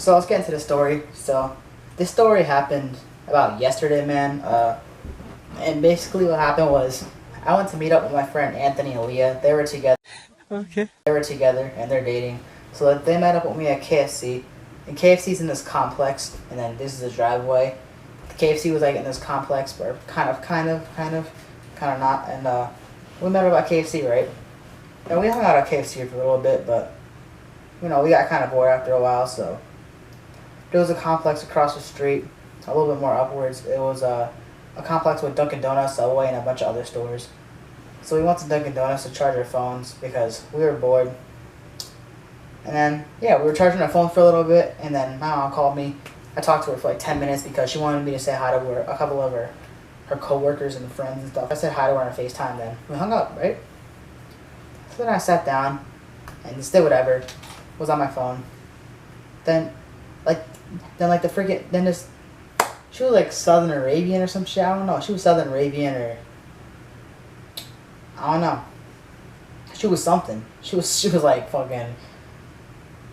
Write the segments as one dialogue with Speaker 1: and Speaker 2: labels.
Speaker 1: So let's get into the story. So this story happened about yesterday, man. And basically what happened was I went to meet up with my friend Anthony and Leah. They were together.
Speaker 2: Okay.
Speaker 1: They were together and they're dating. So they met up with me at KFC. And KFC's in this complex, and then this is the driveway. The KFC was like in this complex, but kind of not. And we met up at KFC, right? And we hung out at KFC for a little bit, but we got kind of bored after a while. So there was a complex across the street, a little bit more upwards. It was a complex with Dunkin' Donuts, Subway, and a bunch of other stores. So we went to Dunkin' Donuts to charge our phones because we were bored. And then, yeah, we were charging our phone for a little bit, and then my mom called me. I talked to her for like 10 minutes because she wanted me to say hi to her, a couple of her co-workers and friends and stuff. I said hi to her on FaceTime, then we hung up, right? So then I sat down and just did whatever, was on my phone. Then she was like Southern Arabian or some shit, I don't know. She was Southern Arabian or, I don't know. She was something. She was like fucking,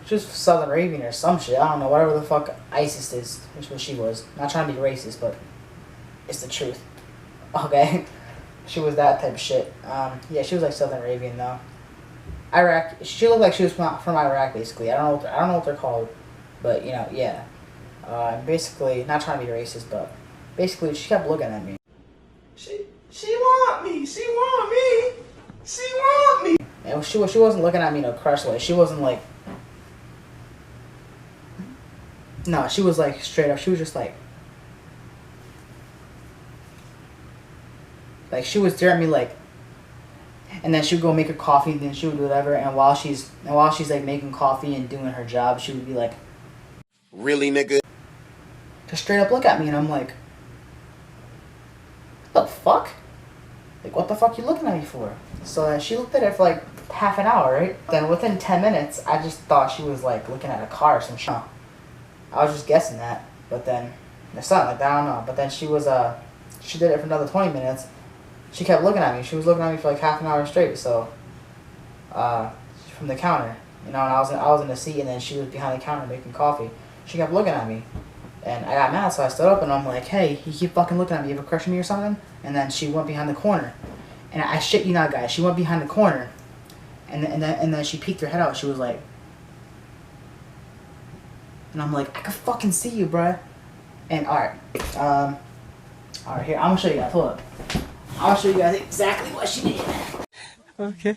Speaker 1: she was Southern Arabian or some shit. I don't know. Whatever the fuck ISIS is what she was. Not trying to be racist, but it's the truth. Okay? She was that type of shit. Yeah, she was like Southern Arabian though. Iraq. She looked like she was from Iraq, basically. I don't know what they're called, but yeah. Basically, not trying to be racist, but basically, she kept looking at me.
Speaker 2: She want me. She want me. She want me.
Speaker 1: And she wasn't looking at me in a crush way. She wasn't like. No, she was like straight up. She was just like she would stare at me like, and then she would go make her coffee. And then she would do whatever. And while she's like making coffee and doing her job, she would be like,
Speaker 2: "Really, nigga?"
Speaker 1: Just straight up look at me, and I'm like, what the fuck? Like, what the fuck you looking at me for? So she looked at it for like half an hour, right? Then within 10 minutes, I just thought she was like looking at a car or some shit. I was just guessing that, but then it's something like that, I don't know. But then she did it for another 20 minutes. She kept looking at me. She was looking at me for like half an hour straight. So, from the counter, and I was in the seat, and then she was behind the counter making coffee. She kept looking at me, and I got mad, so I stood up, and I'm like, "Hey, you keep fucking looking at me. You have a crush on me or something?" And then she went behind the corner, and I shit you not, guys. She went behind the corner, and then she peeked her head out. She was like, and I'm like, I can fucking see you, bruh. And alright, here, I'm gonna show you guys. Hold up. I'll show you guys exactly what she did.
Speaker 2: Okay.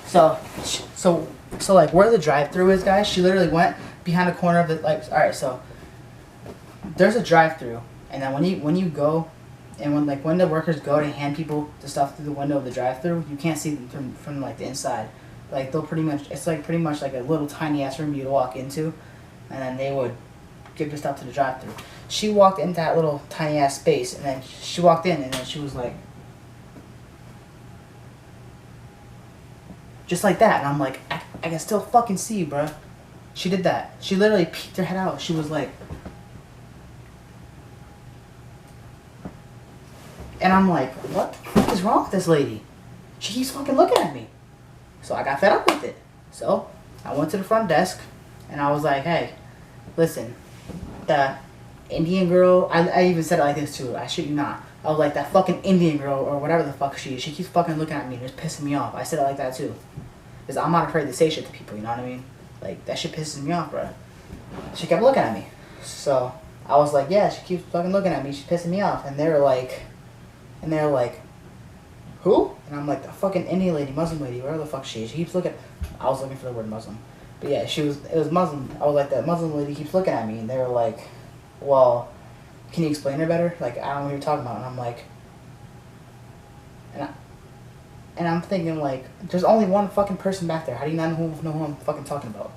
Speaker 1: So like where the drive-thru is, guys, she literally went behind the corner of the, like, alright, so there's a drive-thru, and then when you go, and when the workers go to hand people the stuff through the window of the drive-thru, you can't see them from like the inside. Like they'll pretty much like a little tiny ass room you'd walk into, and then they would give the stuff to the drive-thru. She walked into that little tiny ass space, and then she walked in, and then she was like, just like that, and I'm like, I can still fucking see you, bro. She did that. She literally peeked her head out. She was like, and I'm like, what the fuck is wrong with this lady? She keeps fucking looking at me. So I got fed up with it. So I went to the front desk, and I was like, hey, listen, the Indian girl, I even said it like this too, I shit you not. I was like, that fucking Indian girl, or whatever the fuck she is, she keeps fucking looking at me and it's pissing me off. I said it like that too. Because I'm not afraid to say shit to people, you know what I mean? Like, that shit pisses me off, bro. She kept looking at me. So I was like, yeah, she keeps fucking looking at me, she's pissing me off. And they're like, who? And I'm like, the fucking Indian lady, Muslim lady, whatever the fuck she is. She keeps looking, I was looking for the word Muslim. But yeah, it was Muslim. I was like, that Muslim lady keeps looking at me, and they were like, well, can you explain her better? Like, I don't know what you're talking about. And I'm like, and I'm thinking, like, there's only one fucking person back there. How do you not know who I'm fucking talking about?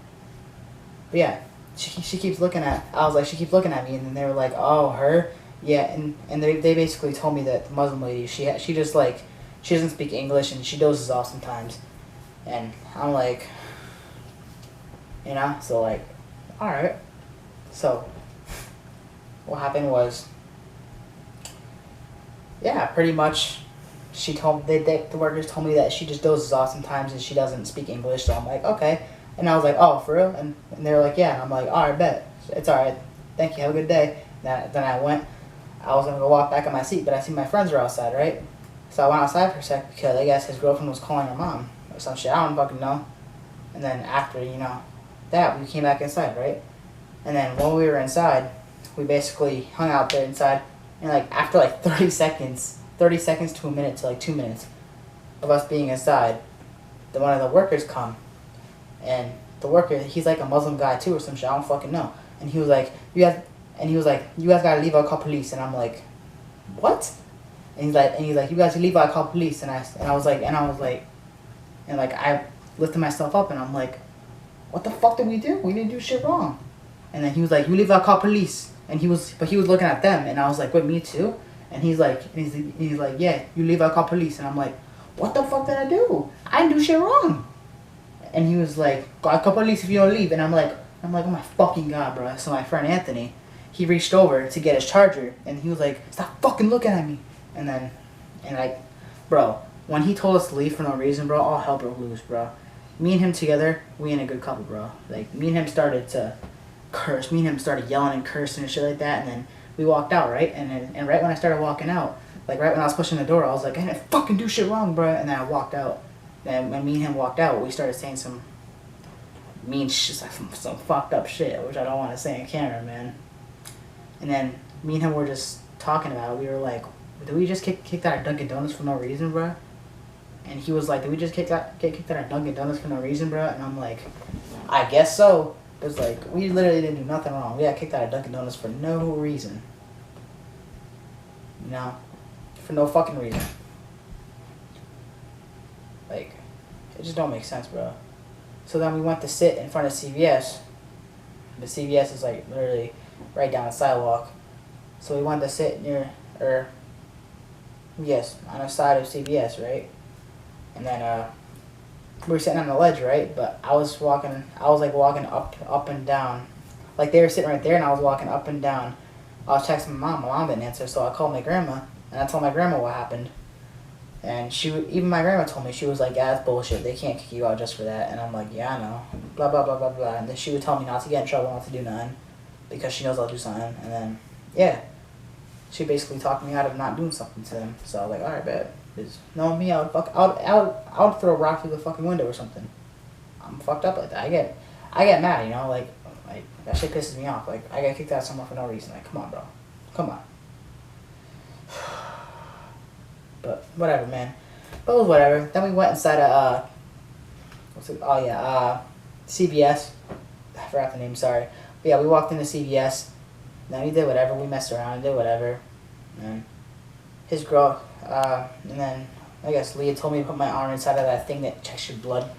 Speaker 1: But yeah, she keeps looking at, I was like, she keeps looking at me, and then they were like, oh, her? Yeah, and they basically told me that the Muslim lady, she just, like, she doesn't speak English, and she dozes off sometimes. And I'm like, so like, alright. So what happened was, yeah, pretty much the workers told me that she just dozes off sometimes and she doesn't speak English. So I'm like, okay. And I was like, oh, for real? And they were like, yeah. And I'm like, alright, bet. It's alright. Thank you. Have a good day. Then I went. I was gonna go walk back on my seat, but I see my friends were outside, right? So I went outside for a sec because I guess his girlfriend was calling her mom or some shit. I don't fucking know. And then after, that, we came back inside, right? And then when we were inside, we basically hung out there inside. And like after like 30 seconds to a minute to like 2 minutes of us being inside, then one of the workers come. And the worker, he's like a Muslim guy too or some shit. I don't fucking know. And he was like, you guys gotta leave. I'll call police. And I'm like, what? And he's like, you guys leave. I'll call police. And I was like, I lifted myself up and I'm like, what the fuck did we do? We didn't do shit wrong. And then he was like, you leave. I'll call police. And he was looking at them. And I was like, what, me too? And he's like, yeah, you leave. I'll call police. And I'm like, what the fuck did I do? I didn't do shit wrong. And he was like, I'll call police if you don't leave. And I'm like, oh my fucking god, bro. So my friend Anthony, he reached over to get his charger, and he was like, stop fucking looking at me. Bro, when he told us to leave for no reason, bro, all hell broke loose, bro. Me and him together, we ain't a good couple, bro. Like, me and him started to curse. Me and him started yelling and cursing and shit like that, and then we walked out, right? And right when I started walking out, like right when I was pushing the door, I was like, I didn't fucking do shit wrong, bro. And then I walked out. And when me and him walked out, we started saying some mean shit, like some fucked up shit, which I don't want to say on camera, man. And then me and him were just talking about it. We were like, did we just get kicked out of Dunkin' Donuts for no reason, bro? And he was like, did we just get kicked out of Dunkin' Donuts for no reason, bro? And I'm like, I guess so. It was like, we literally didn't do nothing wrong. We got kicked out of Dunkin' Donuts for no reason. For no fucking reason. Like, it just don't make sense, bro. So then we went to sit in front of CVS. The CVS is like literally right down the sidewalk. So we went to sit on the side of CVS, right? And then we were sitting on the ledge, right? But I was walking up and down. Like they were sitting right there and I was walking up and down. I was texting my mom. My mom didn't answer, so I called my grandma and I told my grandma what happened. And even my grandma told me, she was like, yeah, that's bullshit. They can't kick you out just for that. And I'm like, yeah, I know. Blah, blah, blah, blah, blah. And then she would tell me not to get in trouble, not to do nothing. Because she knows I'll do something. And then, yeah. She basically talked me out of not doing something to them. So I was like, alright, bet. Because knowing me, I would throw a rock through the fucking window or something. I'm fucked up like that. I get mad, like that shit pisses me off. Like, I get kicked out somewhere for no reason. Like, come on, bro. Come on. But whatever, man. But it was whatever. Then we went inside a CVS. I forgot the name. Sorry. But yeah, we walked into CVS. Then we did whatever. We messed around and did whatever. And his girl. And then I guess Leah told me to put my arm inside of that thing that checks your blood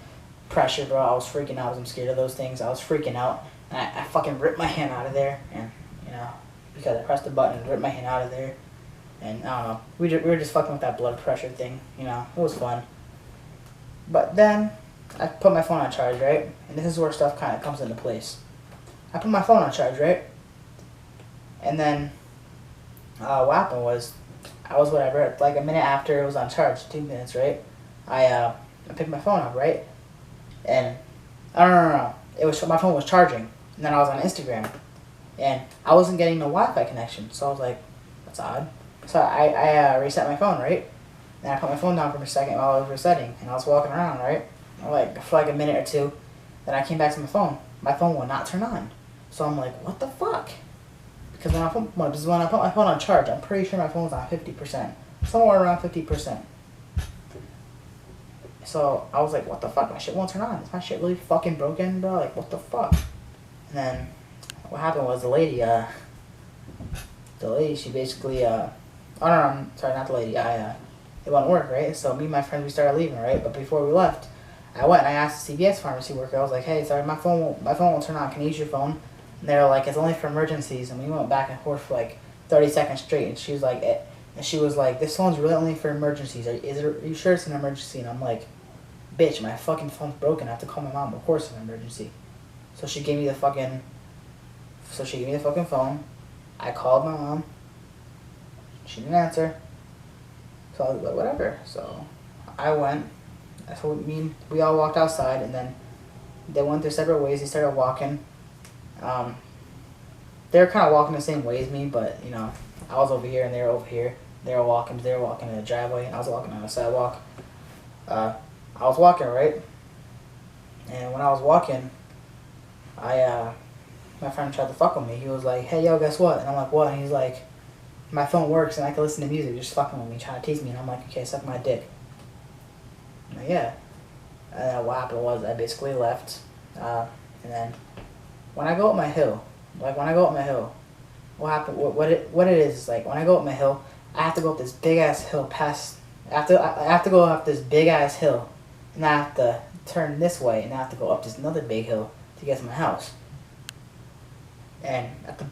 Speaker 1: pressure, bro. I was freaking out. I'm scared of those things. I was freaking out, and I fucking ripped my hand out of there, and because I pressed the button and ripped my hand out of there. And I don't know, we were just fucking with that blood pressure thing, it was fun. But then, I put my phone on charge, right? And this is where stuff kind of comes into place. I put my phone on charge, right? And then, what happened was, I was whatever, like a minute after it was on charge, 2 minutes, right? I picked my phone up, right? And, no. My phone was charging. And then I was on Instagram. And I wasn't getting no Wi-Fi connection. So I was like, that's odd. So I reset my phone, right? Then I put my phone down for a second while I was resetting, and I was walking around, right? For like a minute or two. Then I came back to my phone. My phone will not turn on. So I'm like, what the fuck? Because when I put my phone on charge, I'm pretty sure my phone's on 50%. Somewhere around 50%. So I was like, what the fuck? My shit won't turn on. Is my shit really fucking broken, bro? Like, what the fuck? And then what happened was the lady, she basically, sorry, not the lady. It wouldn't work, right? So me and my friend, we started leaving, right? But before we left, I went and I asked the CVS pharmacy worker. I was like, hey, sorry, my phone won't turn on. Can I use your phone? And they were like, it's only for emergencies. And we went back and forth for like 30 seconds straight. And she was like, this phone's really only for emergencies. Are you sure it's an emergency? And I'm like, bitch, my fucking phone's broken. I have to call my mom. Of course it's an emergency. So she gave me the fucking phone. I called my mom. She didn't answer. So I was like, whatever. So I went. We all walked outside, and then they went their separate ways. They started walking. they were kind of walking the same way as me, but you know, I was over here and they were over here. They were walking in the driveway, and I was walking on the sidewalk. I was walking, right? And when I was walking, my friend tried to fuck with me. He was like, "Hey, yo, guess what?" And I'm like, "What?" And he's like, "My phone works and I can listen to music. Just fucking with me, trying to tease me." And I'm like, "Okay, suck my dick." I'm like, yeah. And then what happened was I basically left. And then when I go up my hill, what happened? What it is like when I go up my hill, I have to go up this big ass hill past. I have to go up this big ass hill, and I have to turn this way, and I have to go up this another big hill to get to my house. And at the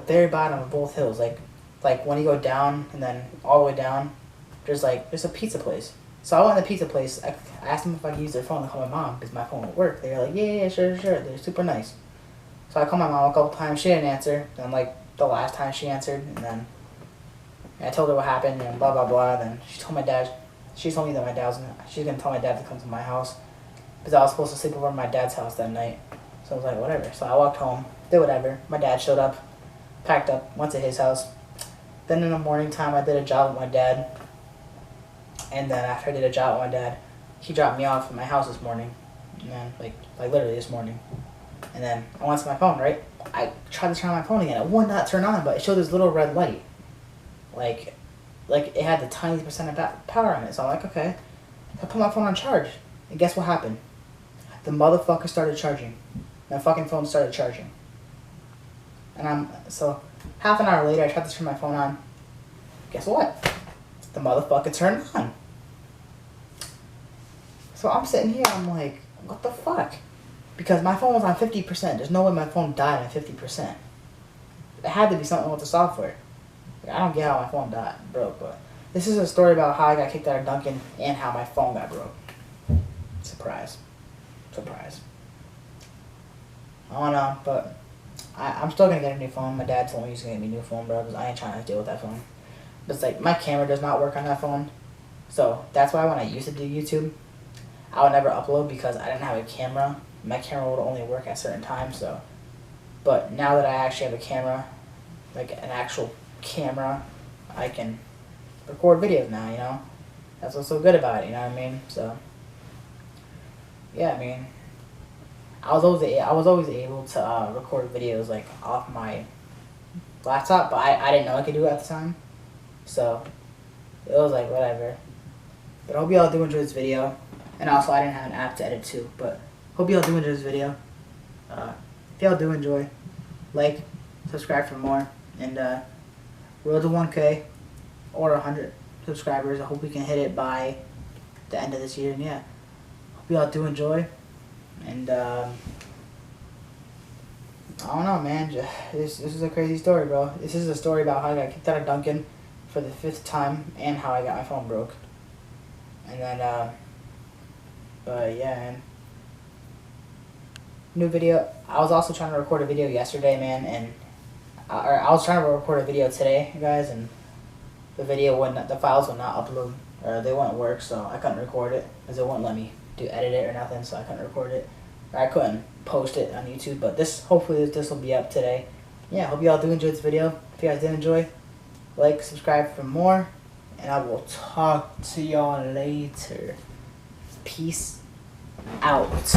Speaker 1: very bottom of both hills, like when you go down and then all the way down, there's a pizza place. So I went to the pizza place. I asked them if I could use their phone to call my mom because my phone would work. They were like, yeah, sure. They're super nice. So I called my mom a couple times. She didn't answer. Then like the last time she answered, and then I told her what happened and blah blah blah. Then she told my dad. She told me that she's gonna tell my dad to come to my house because I was supposed to sleep over at my dad's house that night. So I was like, whatever. So I walked home, did whatever. My dad showed up, packed up, went to his house. Then in the morning time, I did a job with my dad. And then after I did a job with my dad, he dropped me off at my house this morning. And then, like literally this morning. And then I went to my phone, right? I tried to turn on my phone again. It would not turn on, but it showed this little red light. Like it had the tiny percent of power on it. So I'm like, okay. I put my phone on charge. And guess what happened? The motherfucker started charging. My fucking phone started charging. And so half an hour later, I tried to turn my phone on. Guess what? The motherfucker turned on. So I'm sitting here, I'm like, what the fuck? Because my phone was on 50%. There's no way my phone died on 50%. It had to be something with the software. Like, I don't get how my phone broke, but this is a story about how I got kicked out of Dunkin' and how my phone got broke. Surprise. I don't know, but I'm still gonna get a new phone. My dad told me he's gonna get me a new phone, bro, because I ain't trying to deal with that phone. But it's like, my camera does not work on that phone. So that's why when I used to do YouTube, I would never upload because I didn't have a camera. My camera would only work at certain times, so. But now that I actually have a camera, like an actual camera, I can record videos now, you know? That's what's so good about it, you know what I mean? So, yeah, I mean, I was always able to record videos like off my laptop, but I didn't know I could do it at the time. So it was like whatever. But I hope y'all do enjoy this video. And also I didn't have an app to edit too, but hope y'all do enjoy this video. If y'all do enjoy, like, subscribe for more, and road to 1K or 100 subscribers. I hope we can hit it by the end of this year. And yeah, hope y'all do enjoy. And I don't know, man. This is a crazy story, bro. This is a story about how I got kicked out of Dunkin' for the 5th time and how I got my phone broke. And then, but yeah, man. New video. I was also trying to record a video yesterday, man, and I was trying to record a video today, guys, and the files would not upload, or they wouldn't work, so I couldn't record it because it wouldn't let me edit it or nothing, so I couldn't record it. I couldn't post it on YouTube, but hopefully this will be up today. Yeah, hope y'all do enjoy this video. If you guys did enjoy, like, subscribe for more, and I will talk to y'all later. Peace out.